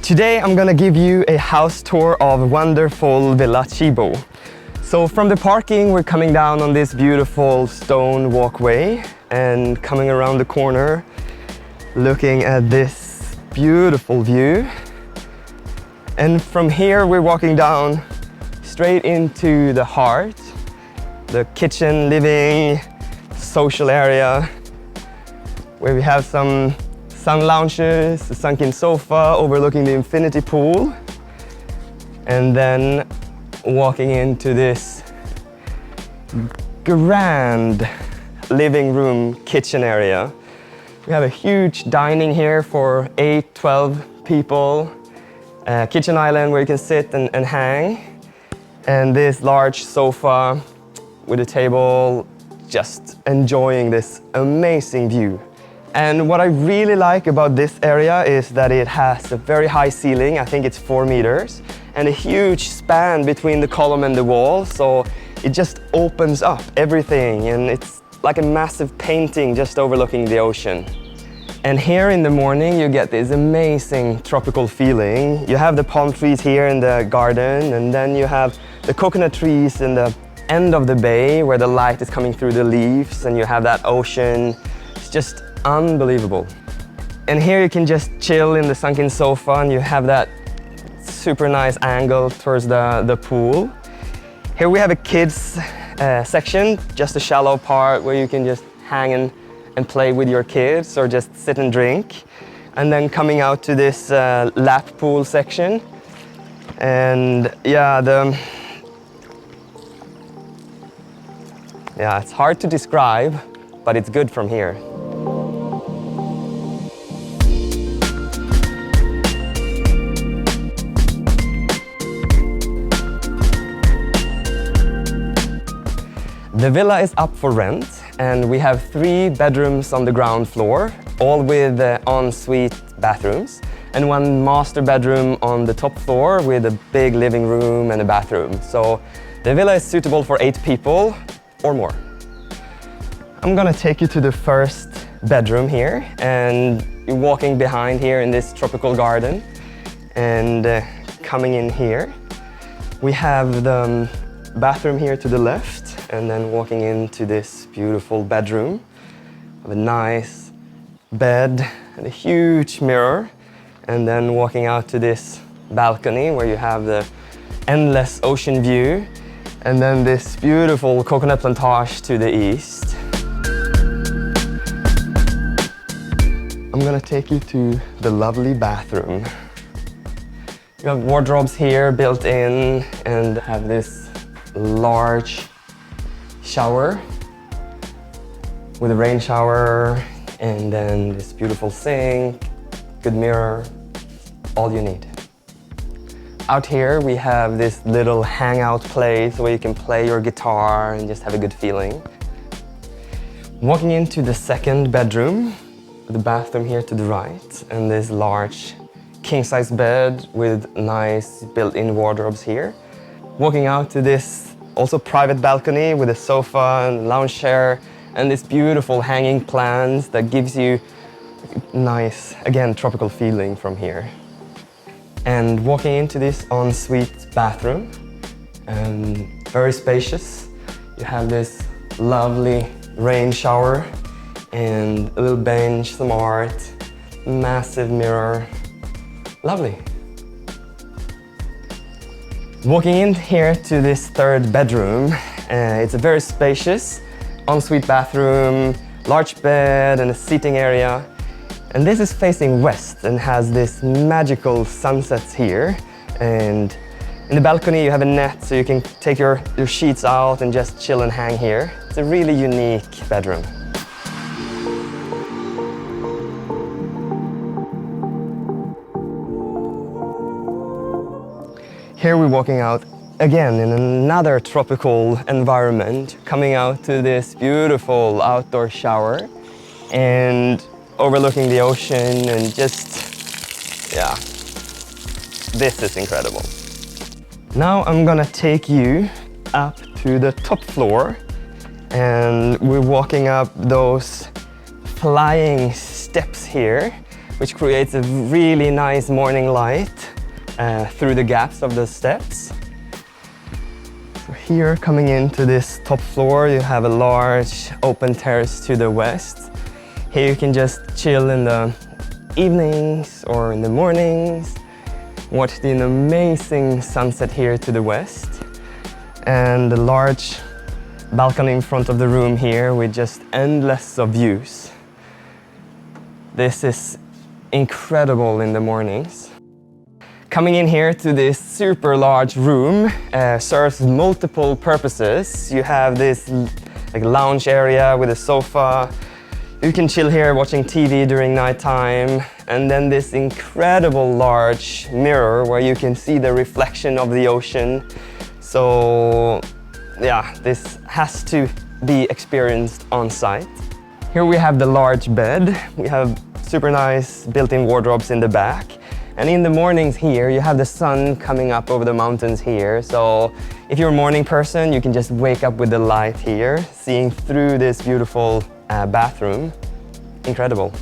Today I'm gonna give you a house tour of wonderful Villa Chibo. So from the parking we're coming down on this beautiful stone walkway and coming around the corner looking at this beautiful view. And from here we're walking down straight into the heart, the kitchen, living, social area where we have some sun lounges, a sunken sofa overlooking the infinity pool, and then walking into this grand living room kitchen area. We have a huge dining here for 8-12 people, a kitchen island where you can sit and hang, and this large sofa with a table, just enjoying this amazing view. And what I really like about this area is that it has a very high ceiling, I think it's 4 meters, and a huge span between the column and the wall, so it just opens up everything, and it's like a massive painting just overlooking the ocean. And here in the morning you get this amazing tropical feeling. You have the palm trees here in the garden, and then you have the coconut trees in the end of the bay where the light is coming through the leaves, and you have that ocean. It's just unbelievable. And here you can just chill in the sunken sofa, and you have that super nice angle towards the pool. Here we have a kids section, just a shallow part where you can just hang and play with your kids or just sit and drink. And then coming out to this lap pool section. And yeah, it's hard to describe, but it's good from here. The villa is up for rent, and we have 3 bedrooms on the ground floor, all with en-suite bathrooms, and 1 master bedroom on the top floor with a big living room and a bathroom. So the villa is suitable for 8 people or more. I'm gonna take you to the first bedroom here, and you're walking behind here in this tropical garden, and coming in here. We have the bathroom here to the left, and then walking into this beautiful bedroom with a nice bed and a huge mirror, and then walking out to this balcony where you have the endless ocean view, and then this beautiful coconut plantage to the east. I'm gonna take you to the lovely bathroom. You have wardrobes here built in, and have this large shower with a rain shower, and then this beautiful sink, good mirror, all you need. Out here we have this little hangout place where you can play your guitar and just have a good feeling. Walking into the second bedroom, the bathroom here to the right, and this large king-size bed with nice built-in wardrobes here. Walking out to this also private balcony with a sofa and lounge chair and this beautiful hanging plants that gives you a nice, again, tropical feeling from here. And walking into this en-suite bathroom, very spacious. You have this lovely rain shower and a little bench, some art, massive mirror, lovely. Walking in here to this third bedroom, it's a very spacious ensuite bathroom, large bed and a seating area. And this is facing west and has this magical sunsets here. And in the balcony you have a net so you can take your sheets out and just chill and hang here. It's a really unique bedroom. Here we're walking out again in another tropical environment, coming out to this beautiful outdoor shower and overlooking the ocean, and just, yeah, this is incredible. Now I'm gonna take you up to the top floor, and we're walking up those flying steps here, which creates a really nice morning light. through the gaps of the steps. So here, coming into this top floor, you have a large open terrace to the west. Here you can just chill in the evenings or in the mornings, watch the amazing sunset here to the west, and the large balcony in front of the room here with just endless of views. This is incredible in the mornings. Coming in here to this super large room serves multiple purposes. You have this like lounge area with a sofa. You can chill here watching TV during nighttime, and then this incredible large mirror where you can see the reflection of the ocean. So yeah, this has to be experienced on site. Here we have the large bed. We have super nice built-in wardrobes in the back. And in the mornings here, you have the sun coming up over the mountains here. So if you're a morning person, you can just wake up with the light here, seeing through this beautiful bathroom. Incredible.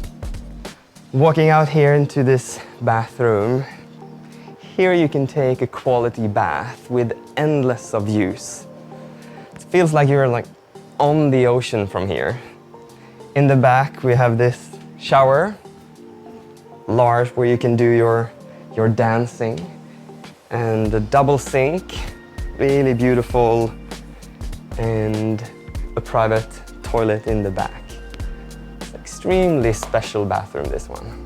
Walking out here into this bathroom, here you can take a quality bath with endless of views. It feels like you're like on the ocean from here. In the back, we have this shower, large, where you can do your dancing, and the double sink, really beautiful, and a private toilet in the back. It's an extremely special bathroom, this one.